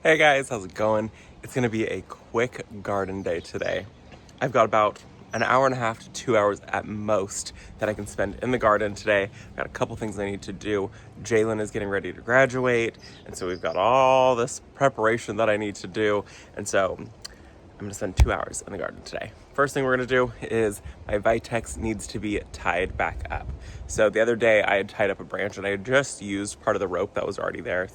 Hey guys, how's it going? It's gonna be a quick garden day today. I've got about an hour and a half to 2 hours at most that I can spend in the garden today. I've got a couple things I need to do. Jalen is getting ready to graduate, and so we've got all this preparation that I need to do. And so I'm gonna spend 2 hours in the garden today. First thing we're gonna do is my Vitex needs to be tied back up. So the other day I had tied up a branch and I had just used part of the rope that was already there,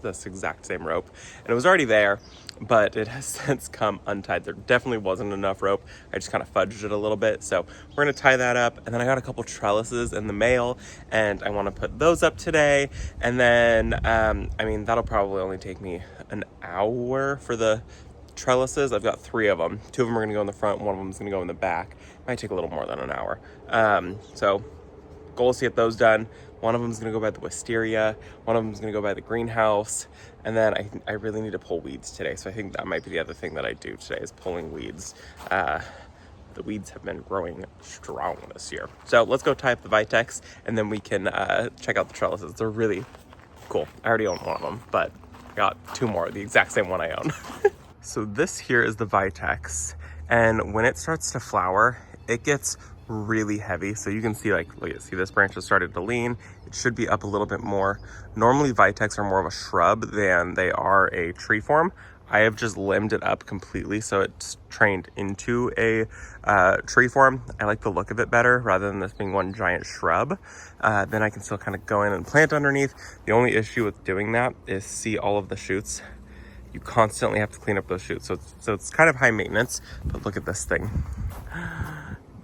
this exact same rope, and it was already there, but it has since come untied. There definitely wasn't enough rope. I just kind of fudged it a little bit. So we're gonna tie that up, and then I got a couple trellises in the mail and I want to put those up today. And then that'll probably only take me an hour for the trellises. I've got 3 of them. 2 of them are gonna go in the front, 1 of them is gonna go in the back. Might take a little more than an hour. So goal is to get those done. One of them is going to go by the wisteria, one of them is going to go by the greenhouse, and then I really need to pull weeds today, so I think that might be the other thing that I do today is pulling weeds. The weeds have been growing strong this year. So let's go tie up the Vitex, and then we can check out the trellises. They're really cool. I already own one of them, but I got 2 more, the exact same one I own. So this here is the Vitex, and when it starts to flower, it gets really heavy. So you can see, like, look, see this branch has started to lean. It should be up a little bit more. Normally Vitex are more of a shrub than they are a tree form. I have just limbed it up completely so it's trained into a tree form. I like the look of it better rather than this being one giant shrub. Then I can still kind of go in and plant underneath. The only issue with doing that is, see all of the shoots? You constantly have to clean up those shoots. So it's kind of high maintenance, but look at this thing.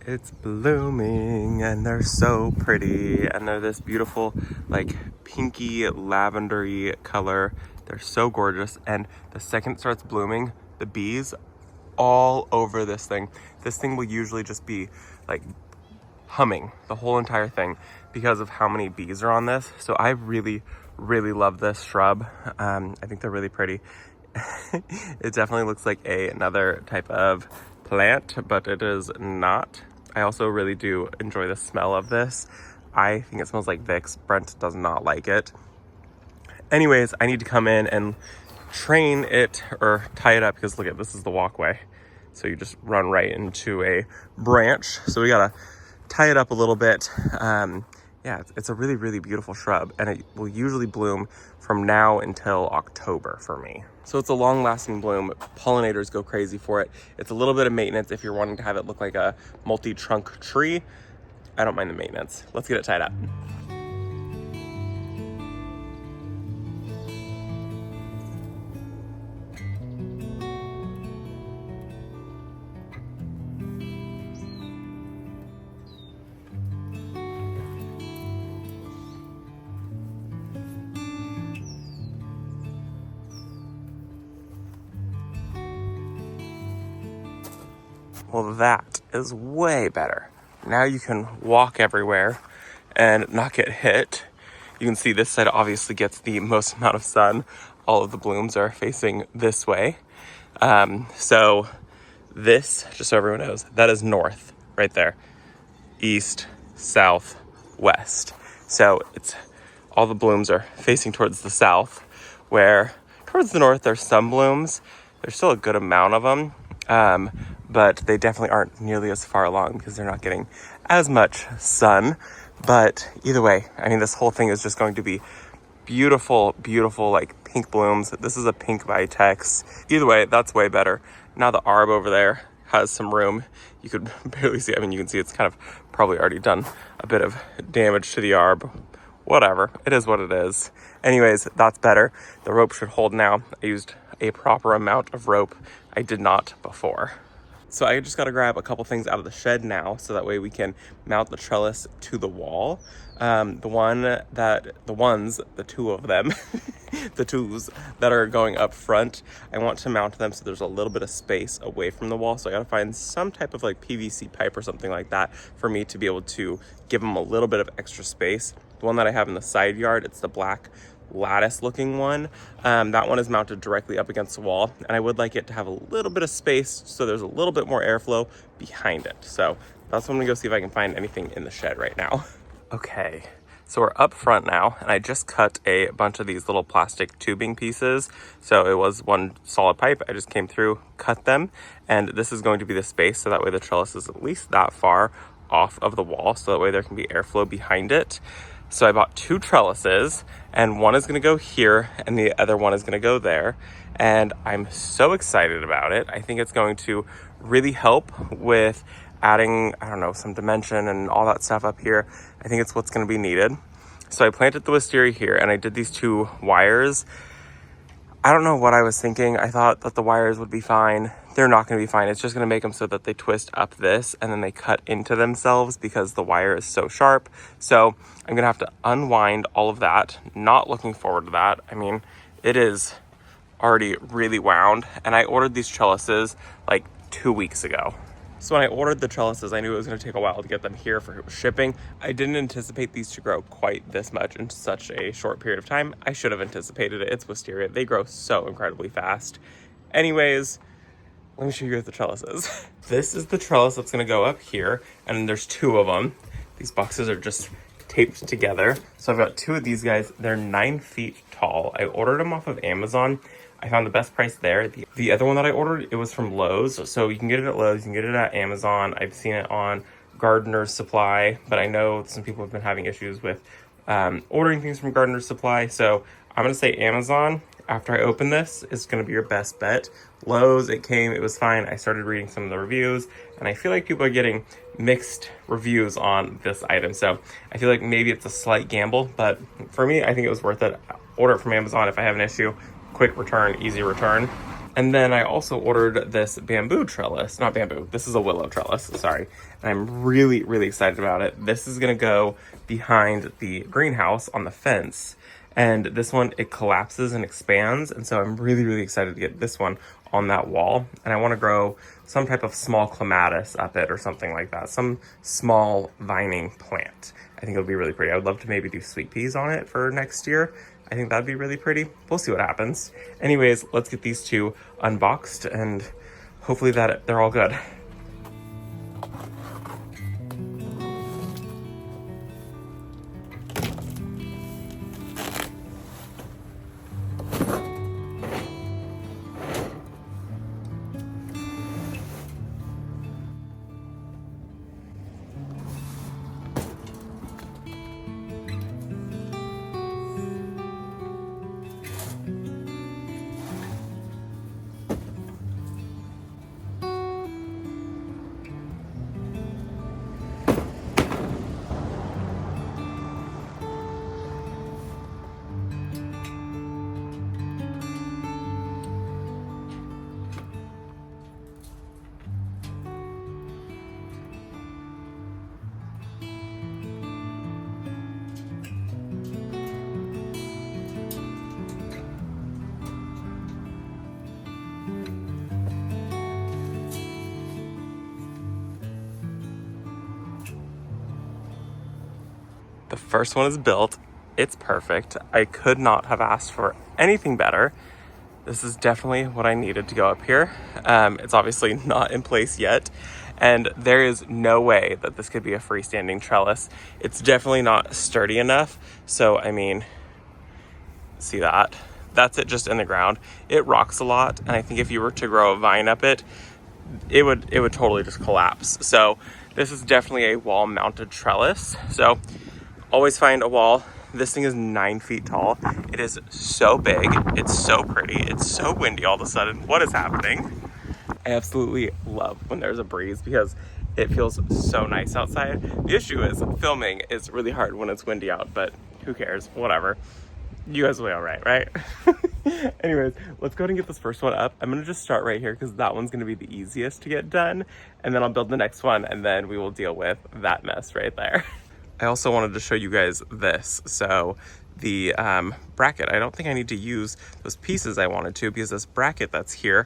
It's blooming and they're so pretty, and they're this beautiful like pinky lavendery color. They're so gorgeous, and the second it starts blooming, the bees all over this thing. This thing will usually just be like humming the whole entire thing because of how many bees are on this. So I really love this shrub. I think they're really pretty. It definitely looks like another type of plant, but it is not. I also really do enjoy the smell of this. I think it smells like Vicks. Brent does not like it. Anyways, I need to come in and train it or tie it up because look at this is the walkway. So you just run right into a branch. So we gotta tie it up a little bit. Yeah, it's a really beautiful shrub, and it will usually bloom from now until October for me. So it's a long-lasting bloom. Pollinators go crazy for it. It's a little bit of maintenance if you're wanting to have it look like a multi-trunk tree. I don't mind the maintenance. Let's get it tied up. Well, that is way better. Now you can walk everywhere and not get hit. You can see this side obviously gets the most amount of sun. All of the blooms are facing this way. So this, just so everyone knows, that is north right there. East, south, west. So it's all the blooms are facing towards the south, where towards the north there's some blooms. There's still a good amount of them. But they definitely aren't nearly as far along because they're not getting as much sun. But either way, I mean, this whole thing is just going to be beautiful, like pink blooms. This is a pink Vitex. Either way, that's way better. Now the arb over there has some room. You could barely see, I mean, you can see it's kind of probably already done a bit of damage to the arb. Whatever, it is what it is. Anyways, that's better. The rope should hold now. I used a proper amount of rope. I did not before. So I just got to grab a couple things out of the shed now so that way we can mount the trellis to the wall. The 2 of them, the 2s that are going up front, I want to mount them so there's a little bit of space away from the wall. So I got to find some type of like PVC pipe or something like that for me to be able to give them a little bit of extra space. The one that I have in the side yard, it's the black lattice looking one. That one is mounted directly up against the wall, and I would like it to have a little bit of space so there's a little bit more airflow behind it. So that's what I'm gonna go see if I can find anything in the shed right now. Okay, So we're up front now, and I just cut a bunch of these little plastic tubing pieces. So it was one solid pipe. I just came through, cut them, and this is going to be the space, so that way the trellis is at least that far off of the wall, so that way there can be airflow behind it. So I bought 2 trellises, and one is gonna go here, and the other one is gonna go there. And I'm so excited about it. I think it's going to really help with adding, I don't know, some dimension and all that stuff up here. I think it's what's gonna be needed. So I planted the wisteria here, and I did these 2 wires. I don't know what I was thinking. I thought that the wires would be fine. They're not gonna be fine. It's just gonna make them so that they twist up this and then they cut into themselves because the wire is so sharp. So I'm gonna have to unwind all of that. Not looking forward to that. I mean, it is already really wound, and I ordered these trellises like 2 weeks ago. So when I ordered the trellises, I knew it was going to take a while to get them here for shipping. I didn't anticipate these to grow quite this much in such a short period of time. I should have anticipated it. It's wisteria. They grow so incredibly fast. Anyways, let me show you the trellises. This is the trellis that's going to go up here, and there's 2 of them. These boxes are just taped together. So I've got 2 of these guys. They're 9 feet tall. I ordered them off of Amazon. I found the best price there. The other one that I ordered, it was from Lowe's. So you can get it at Lowe's, you can get it at Amazon. I've seen it on Gardener's Supply, but I know some people have been having issues with ordering things from Gardener's Supply. So I'm gonna say Amazon, after I open this, is gonna be your best bet. Lowe's, it came, it was fine. I started reading some of the reviews, and I feel like people are getting mixed reviews on this item. So I feel like maybe it's a slight gamble, but for me, I think it was worth it. Order it from Amazon if I have an issue. Quick return, easy return. And then I also ordered this bamboo trellis, not bamboo, this is a willow trellis, sorry. And I'm really, really excited about it. This is gonna go behind the greenhouse on the fence. And this one, it collapses and expands. And so I'm really, really excited to get this one on that wall. And I wanna grow some type of small clematis up it or something like that. Some small vining plant. I think it'll be really pretty. I would love to maybe do sweet peas on it for next year. I think that'd be really pretty. We'll see what happens. Anyways, let's get these 2 unboxed and hopefully that they're all good. The first one is built. It's perfect. I could not have asked for anything better. This is definitely what I needed to go up here. It's obviously not in place yet, and there is no way that this could be a freestanding trellis. It's definitely not sturdy enough. So, I mean, see that? That's it just in the ground. It rocks a lot, and I think if you were to grow a vine up it, it would totally just collapse. So this is definitely a wall mounted trellis. So always find a wall. This thing is 9 feet tall. It is so big. It's so pretty. It's so windy all of a sudden. What is happening? I absolutely love when there's a breeze because it feels so nice outside. The issue is filming is really hard when it's windy out, but who cares? Whatever. You guys will be all right, right? Anyways, let's go ahead and get this first one up. I'm gonna just start right here because that one's gonna be the easiest to get done. And then I'll build the next one and then we will deal with that mess right there. I also wanted to show you guys this. So the bracket, I don't think I need to use those pieces I wanted to because this bracket that's here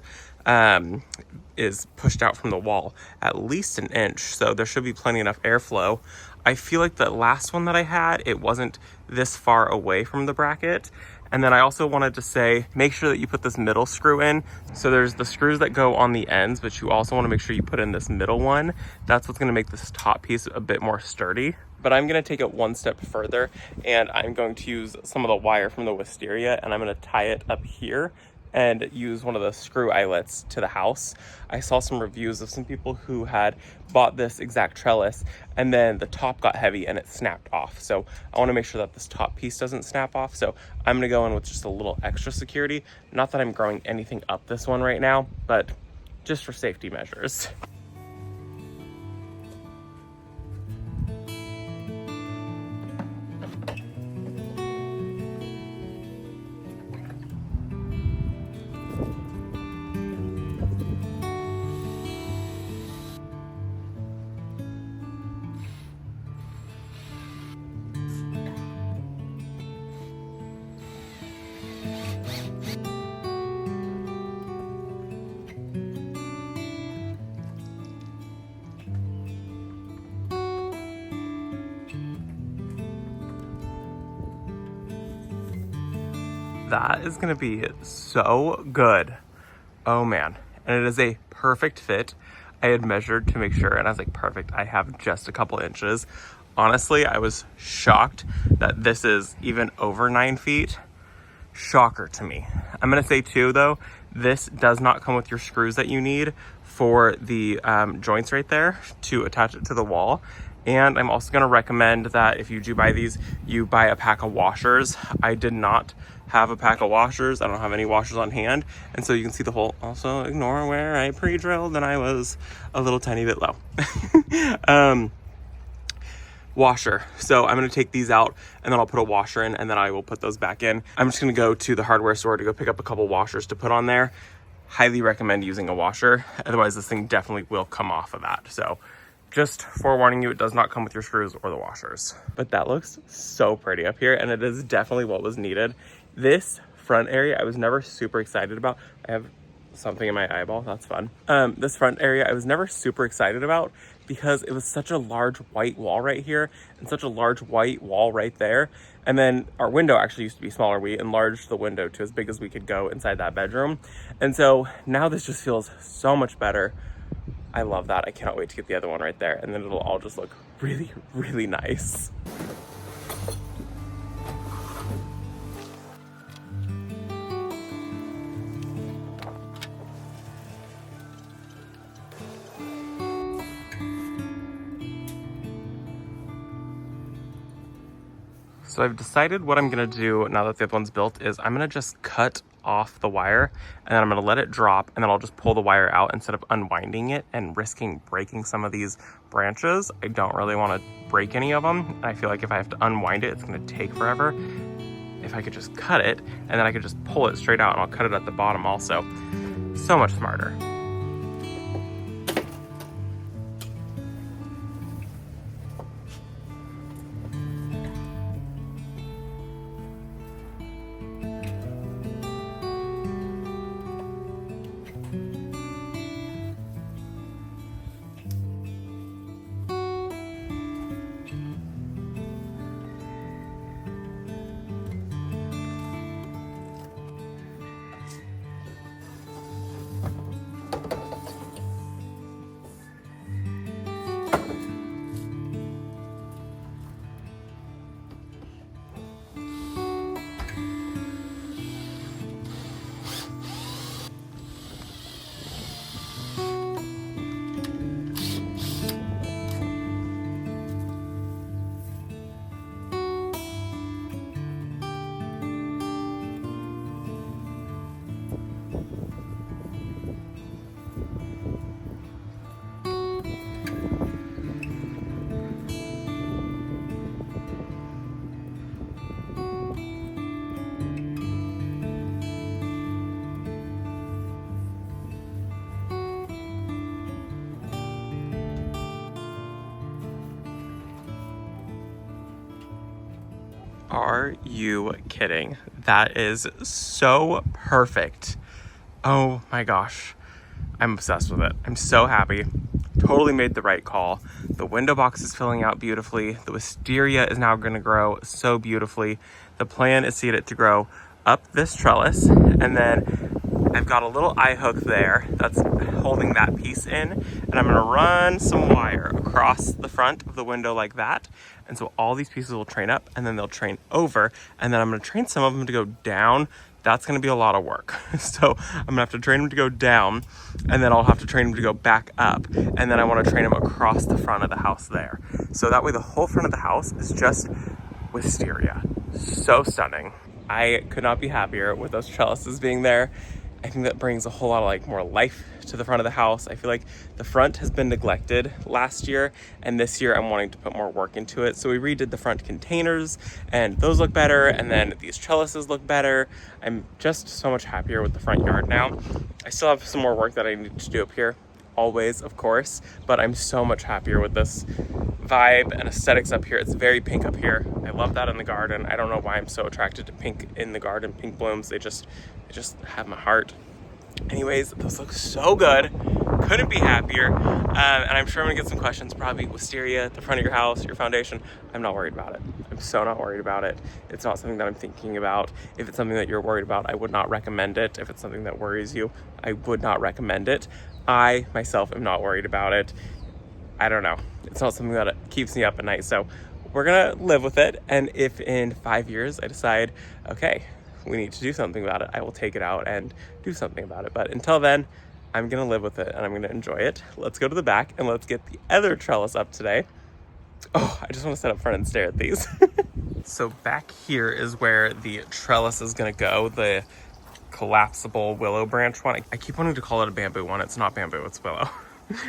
is pushed out from the wall at least an inch. So there should be plenty enough airflow. I feel like the last one that I had, it wasn't this far away from the bracket. And then I also wanted to say, make sure that you put this middle screw in. So there's the screws that go on the ends, but you also want to make sure you put in this middle one. That's what's going to make this top piece a bit more sturdy. But I'm gonna take it one step further, and I'm going to use some of the wire from the wisteria, and I'm gonna tie it up here and use one of the screw eyelets to the house. I saw some reviews of some people who had bought this exact trellis and then the top got heavy and it snapped off. So I wanna make sure that this top piece doesn't snap off. So I'm gonna go in with just a little extra security. Not that I'm growing anything up this one right now, but just for safety measures. That is gonna be so good. Oh man. And it is a perfect fit. I had measured to make sure and I was like, perfect, I have just a couple inches. Honestly, I was shocked that this is even over 9 feet. Shocker to me. I'm gonna say too though, this does not come with your screws that you need for the joints right there to attach it to the wall. And I'm also gonna recommend that if you do buy these, you buy a pack of washers. I did not have a pack of washers. I don't have any washers on hand. And so you can see the hole. Also ignore where I pre-drilled and I was a little tiny bit low. Washer. So I'm gonna take these out and then I'll put a washer in and then I will put those back in. I'm just gonna go to the hardware store to go pick up a couple washers to put on there. Highly recommend using a washer. Otherwise this thing definitely will come off of that. So just forewarning you, it does not come with your screws or the washers. But that looks so pretty up here and it is definitely what was needed. This front area I was never super excited about. I have something in my eyeball, that's fun. This front area I was never super excited about because it was such a large white wall right here and such a large white wall right there. And then our window actually used to be smaller. We enlarged the window to as big as we could go inside that bedroom. And so now this just feels so much better. I love that. I cannot wait to get the other one right there. And then it'll all just look really, really nice. So I've decided what I'm gonna do now that the other one's built is I'm gonna just cut off the wire and then I'm gonna let it drop and then I'll just pull the wire out instead of unwinding it and risking breaking some of these branches. I don't really wanna break any of them. I feel like if I have to unwind it, it's gonna take forever. If I could just cut it and then I could just pull it straight out and I'll cut it at the bottom also. So much smarter. Are you kidding? That is so perfect. Oh my gosh. I'm obsessed with it. I'm so happy. Totally made the right call. The window box is filling out beautifully. The wisteria is now going to grow so beautifully. The plan is to get it to grow up this trellis and then I've got a little eye hook there that's holding that piece in, and I'm gonna run some wire across the front of the window like that. And so all these pieces will train up, and then they'll train over, and then I'm gonna train some of them to go down. That's gonna be a lot of work. So I'm gonna have to train them to go down, and then I'll have to train them to go back up, and then I wanna train them across the front of the house there. So that way the whole front of the house is just wisteria. So stunning. I could not be happier with those trellises being there. I think that brings a whole lot of like more life to the front of the house. I feel like the front has been neglected last year, and this year I'm wanting to put more work into it. So we redid the front containers, and those look better, and then these trellises look better. I'm just so much happier with the front yard now. I still have some more work that I need to do up here, always, of course, but I'm so much happier with this vibe and aesthetics up here. It's very pink up here. I love that in the garden. I don't know why I'm so attracted to pink in the garden. Pink blooms, they just have my heart. Anyways, those look so good. Couldn't be happier. And I'm sure I'm gonna get some questions, probably wisteria at the front of your house, your foundation. I'm not worried about it. I'm so not worried about it. It's not something that I'm thinking about. If it's something that you're worried about, I would not recommend it. If it's something that worries you, I would not recommend it. I myself am not worried about it. I don't know. It's not something that keeps me up at night. So we're gonna live with it. And if in 5 years I decide, okay, we need to do something about it, I will take it out and do something about it. But until then, I'm gonna live with it and I'm gonna enjoy it. Let's go to the back and let's get the other trellis up today. Oh, I just wanna sit up front and stare at these. So back here is where the trellis is gonna go, the collapsible willow branch one. I keep wanting to call it a bamboo one. It's not bamboo, it's willow.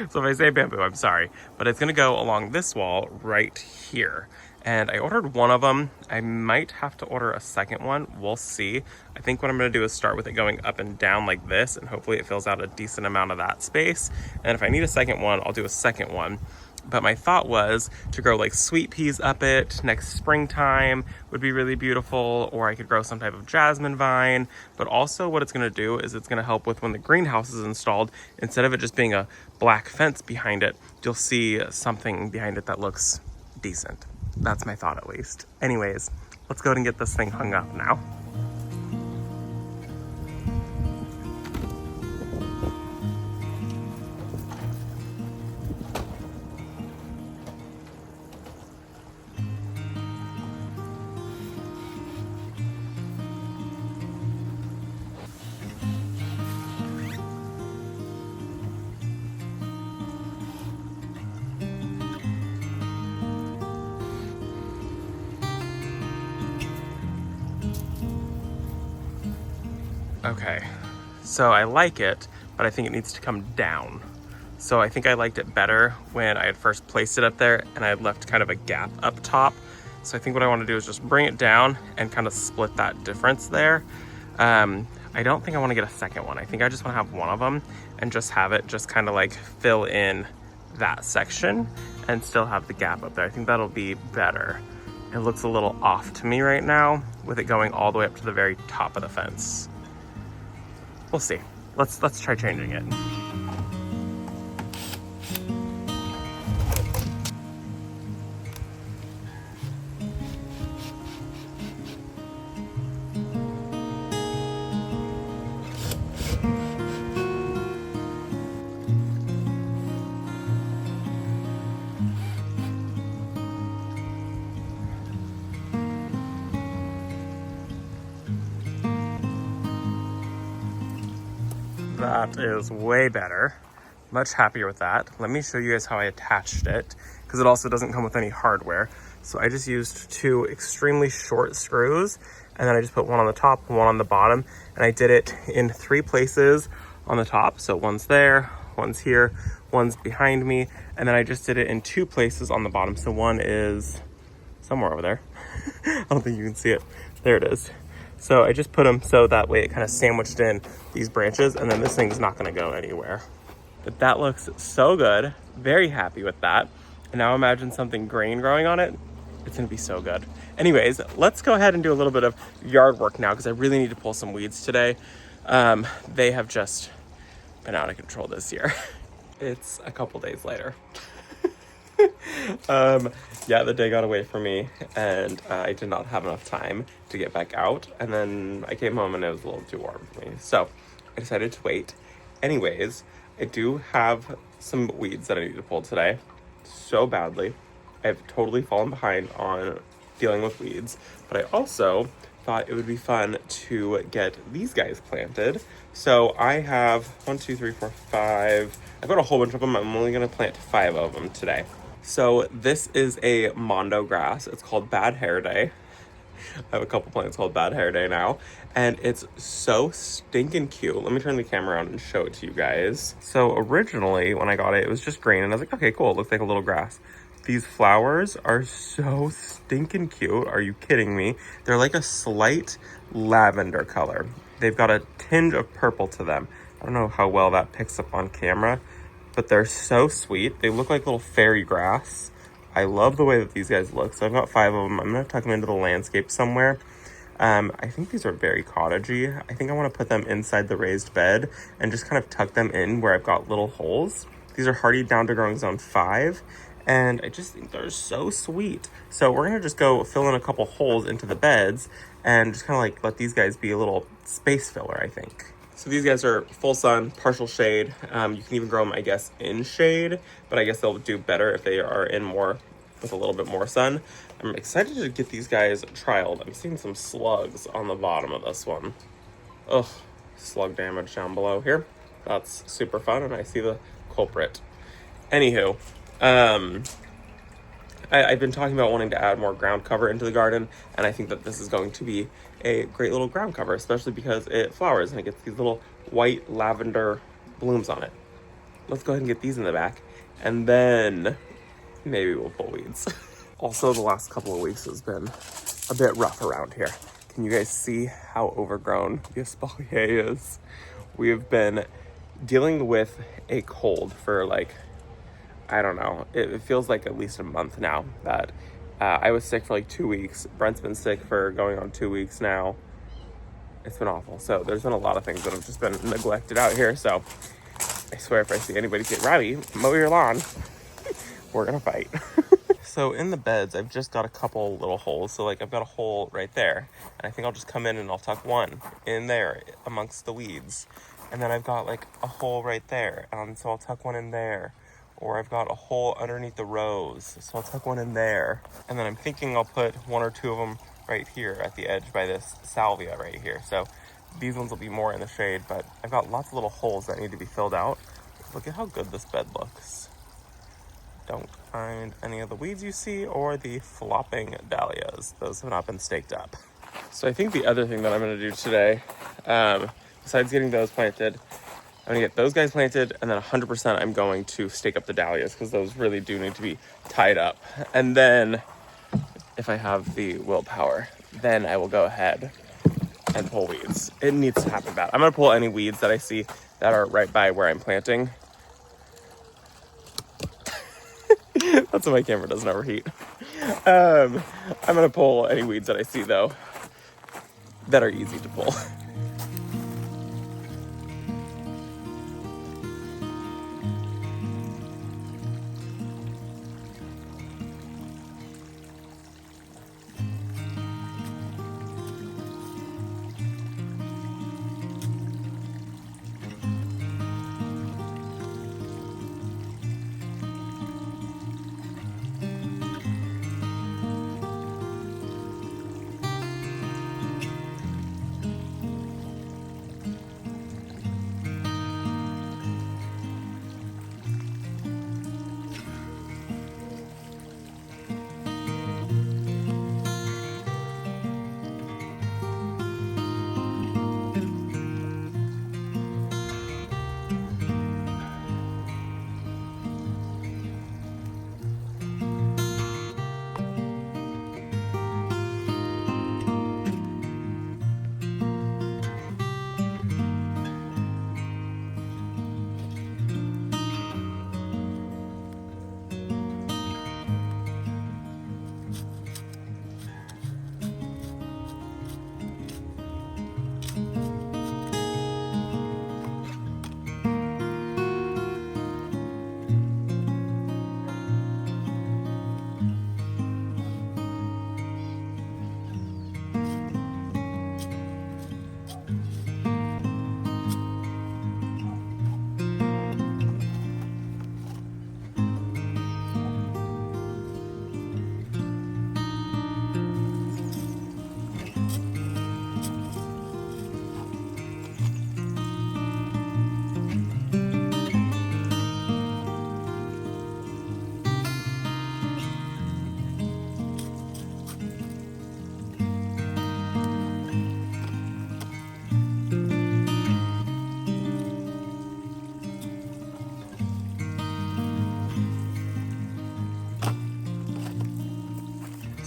So if I say bamboo, I'm sorry. But it's gonna go along this wall right here. And I ordered one of them. I might have to order a second one. We'll see. I think what I'm gonna do is start with it going up and down like this, and hopefully it fills out a decent amount of that space. And if I need a second one, I'll do a second one. But my thought was to grow like sweet peas up it next springtime would be really beautiful, or I could grow some type of jasmine vine. But also what it's gonna do is it's gonna help with when the greenhouse is installed, instead of it just being a black fence behind it, you'll see something behind it that looks decent. That's my thought at least. Anyways, let's go ahead and get this thing hung up now. Okay, so I like it, but I think it needs to come down. So I think I liked it better when I had first placed it up there and I had left kind of a gap up top. So I think what I want to do is just bring it down and kind of split that difference there. I don't think I want to get a second one. I think I just want to have one of them and just have it just kind of like fill in that section and still have the gap up there. I think that'll be better. It looks a little off to me right now with it going all the way up to the very top of the fence. We'll see. Let's try changing it. That is way better. Much happier with that. Let me show you guys how I attached it, because it also doesn't come with any hardware. So I just used 2 extremely short screws, and then I just put one on the top, one on the bottom, and I did it in 3 places on the top. So one's there, one's here, one's behind me, and then I just did it in 2 places on the bottom. So one is somewhere over there. I don't think you can see it. There it is. So I just put them so that way it kind of sandwiched in these branches, and then this thing's not gonna go anywhere. But that looks so good. Very happy with that. And now imagine something green growing on it. It's gonna be so good. Anyways, let's go ahead and do a little bit of yard work now, because I really need to pull some weeds today. They have just been out of control this year. It's a couple days later. Yeah, the day got away from me, and I did not have enough time to get back out, and then I came home and it was a little too warm for me. So I decided to wait. Anyways, I do have some weeds that I need to pull today so badly. I've totally fallen behind on dealing with weeds, but I also thought it would be fun to get these guys planted. So I have 1, 2, 3, 4, 5. I've got a whole bunch of them. I'm only gonna plant 5 of them today. So this is a mondo grass. It's called Bad Hair Day. I have a couple plants called Bad Hair Day now, and it's so stinking cute. Let me turn the camera around and show it to you guys. So originally, when I got it, it was just green, and I was like, okay, cool, it looks like a little grass. These flowers are so stinking cute. Are you kidding me? They're like a slight lavender color. They've got a tinge of purple to them. I don't know how well that picks up on camera, but they're so sweet. They look like little fairy grass. I love the way that these guys look. So I've got 5 of them. I'm gonna tuck them into the landscape somewhere. I think these are very cottagey. I think I wanna put them inside the raised bed and just kind of tuck them in where I've got little holes. These are hardy down to growing zone 5. And I just think they're so sweet. So we're gonna just go fill in a couple holes into the beds and just kind of like let these guys be a little space filler, I think. So these guys are full sun, partial shade. You can even grow them, I guess, in shade, but I guess they'll do better if they are in more with a little bit more sun. I'm excited to get these guys trialed. I'm seeing some slugs on the bottom of this one. Ugh, slug damage down below here. That's super fun, and I see the culprit. Anywho, I've been talking about wanting to add more ground cover into the garden, and I think that this is going to be a great little ground cover, especially because it flowers and it gets these little white lavender blooms on it. Let's go ahead and get these in the back, and then maybe we'll pull weeds. Also, the last couple of weeks has been a bit rough around here. Can you guys see how overgrown the espalier is? We have been dealing with a cold for like, I don't know, it feels like at least a month now that I was sick for like 2 weeks. Brent's been sick for going on 2 weeks now. It's been awful. So there's been a lot of things that have just been neglected out here. So I swear if I see anybody say, Robbie, mow your lawn, we're gonna fight. So in the beds, I've just got a couple little holes. So like I've got a hole right there, and I think I'll just come in and I'll tuck one in there amongst the weeds. And then I've got like a hole right there, so I'll tuck one in there. Or I've got a hole underneath the rose, so I'll tuck one in there. And then I'm thinking I'll put 1 or 2 of them right here at the edge by this salvia right here. So these ones will be more in the shade, but I've got lots of little holes that need to be filled out. Look at how good this bed looks. Don't mind any of the weeds you see or the flopping dahlias. Those have not been staked up. So I think the other thing that I'm gonna do today, besides getting those planted, I'm gonna get those guys planted, and then 100% I'm going to stake up the dahlias because those really do need to be tied up. And then if I have the willpower, then I will go ahead and pull weeds. It needs to happen bad. I'm gonna pull any weeds that I see that are right by where I'm planting. That's why my camera doesn't overheat. I'm gonna pull any weeds that I see though that are easy to pull.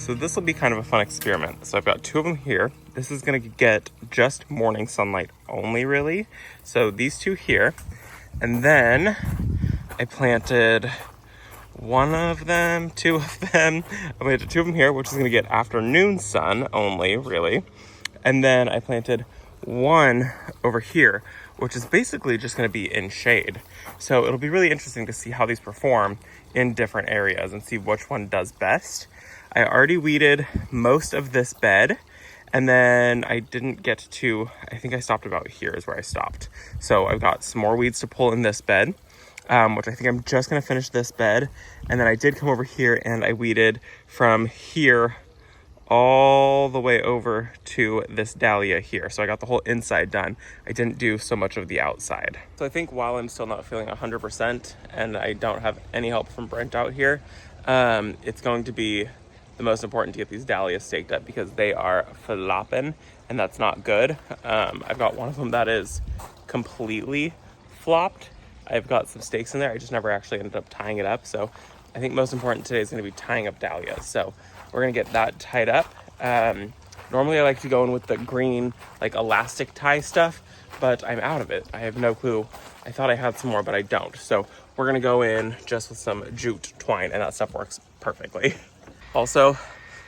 So this will be kind of a fun experiment. So I've got 2 of them here. This is gonna get just morning sunlight only, really. So these 2 here. And then I planted 1 of them, 2 of them. I planted 2 of them here, which is gonna get afternoon sun only, really. And then I planted 1 over here, which is basically just gonna be in shade. So it'll be really interesting to see how these perform in different areas and see which one does best. I already weeded most of this bed, and then I didn't get to, I think I stopped about here is where I stopped. So I've got some more weeds to pull in this bed, which I think I'm just gonna finish this bed. And then I did come over here and I weeded from here all the way over to this dahlia here. So I got the whole inside done. I didn't do so much of the outside. So I think while I'm still not feeling 100% and I don't have any help from Brent out here, it's going to be the most important to get these dahlias staked up because they are flopping and that's not good. I've got one of them that is completely flopped. I've got some stakes in there. I just never actually ended up tying it up. So I think most important today is going to be tying up dahlias. So we're going to get that tied up. Normally I like to go in with the green, like elastic tie stuff, but I'm out of it. I have no clue. I thought I had some more, but I don't. So we're going to go in just with some jute twine and that stuff works perfectly. Also,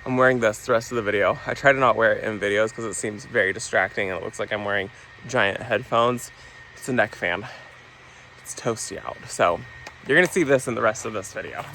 I'm wearing this the rest of the video. I try to not wear it in videos because it seems very distracting and it looks like I'm wearing giant headphones. It's a neck fan. It's toasty out. So you're gonna see this in the rest of this video.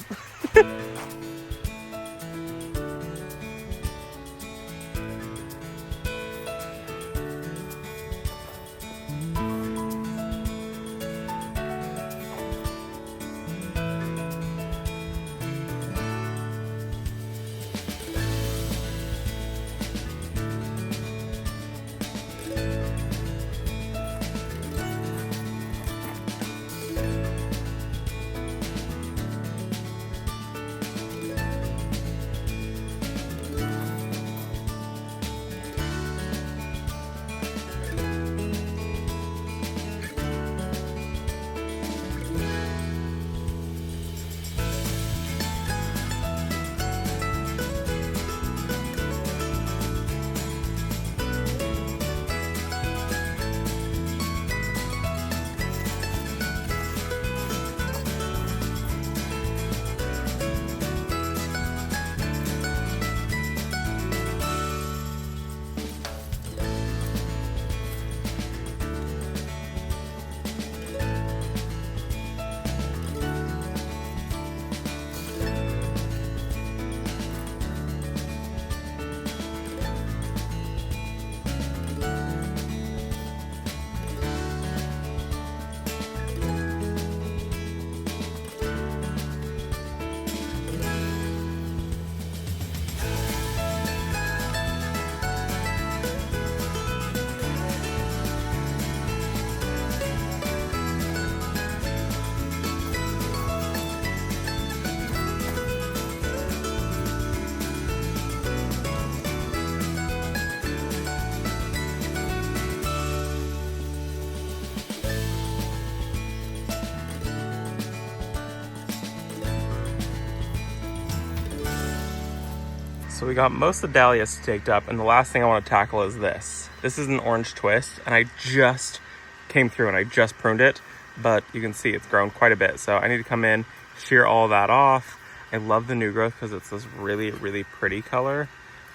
So we got most of the dahlias staked up, and the last thing I want to tackle is this. This is an orange twist, and I just came through and I just pruned it, but you can see it's grown quite a bit. So I need to come in, shear all that off. I love the new growth because it's this really, really pretty color.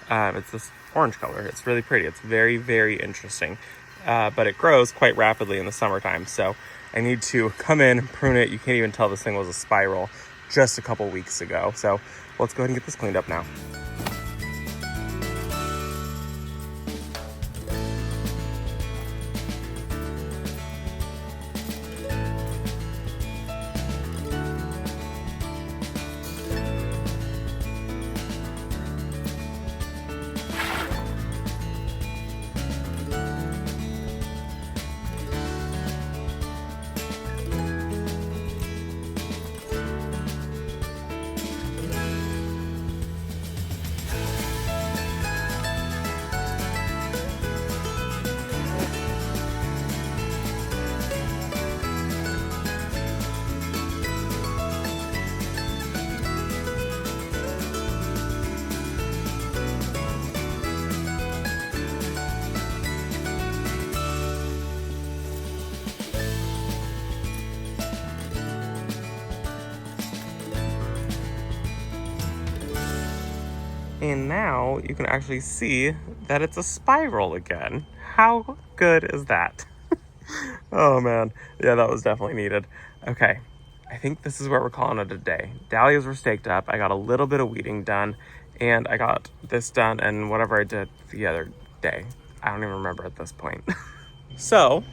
It's this orange color. It's really pretty. It's very, very interesting. But it grows quite rapidly in the summertime. So I need to come in, prune it. You can't even tell this thing was a spiral just a couple weeks ago. So let's go ahead and get this cleaned up now. And now you can actually see that it's a spiral again. How good is that? Oh man, yeah, that was definitely needed. Okay, I think this is where we're calling it a day. Dahlias were staked up. I got a little bit of weeding done, and I got this done and whatever I did the other day. I don't even remember at this point. So,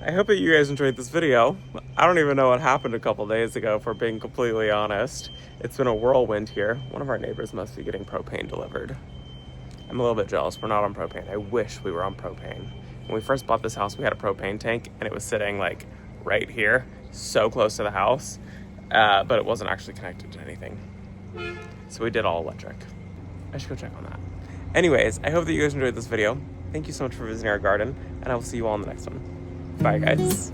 I hope that you guys enjoyed this video. I don't even know what happened a couple days ago, for being completely honest. It's been a whirlwind here. One of our neighbors must be getting propane delivered. I'm a little bit jealous. We're not on propane. I wish we were on propane. When we first bought this house, we had a propane tank, and it was sitting like right here, so close to the house, but it wasn't actually connected to anything. So we did all electric. I should go check on that. Anyways, I hope that you guys enjoyed this video. Thank you so much for visiting our garden, and I will see you all in the next one. Bye, guys.